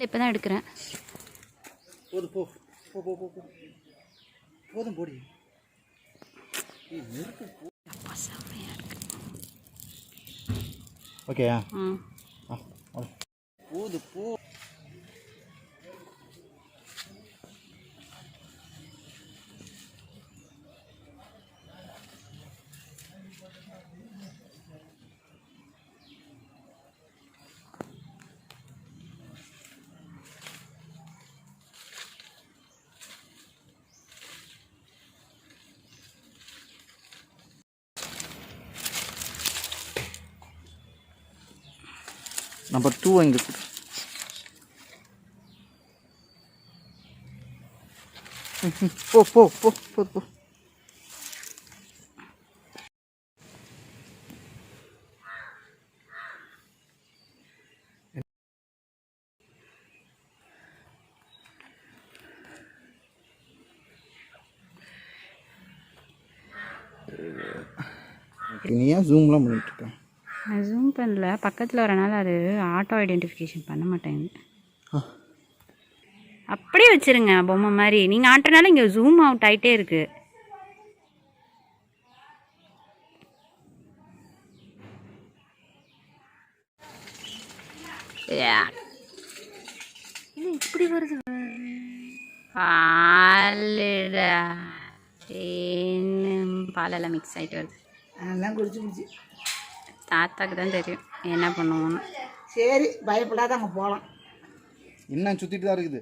இப்போ தான் எடுக்கிறேன். போதும் போ போ போ போ போ போதும் போடி. ஓகேயா? போதும் போ. நம்பர் 2 வாங்கி கொடு. போ போ போ போ போ. நீ ஏன் ஜூம்லாம் பண்ணிட்டு இருக்க? நான் ஜூம் பண்ணல, பக்கத்தில் வரனால அது ஆட்டோ ஐடென்டிஃபிகேஷன் பண்ண மாட்டேங்குது. அப்படியே வச்சுருங்க பொம்மை மாதிரி. நீங்கள் ஆட்டுறனால இங்கே ஜூம் அவுட் ஆகிட்டே இருக்குது. இது இப்படி வருது. பாலெல்லாம் மிக்ஸ் ஆகிட்டு வருது. அதெல்லாம் குடிச்சு தாத்தாக்கு தான் தெரியும் என்ன பண்ணுவோன்னு. சரி, பயப்படாத, அங்கே போகலாம். இன்னும் சுற்றிட்டு தான் இருக்குது.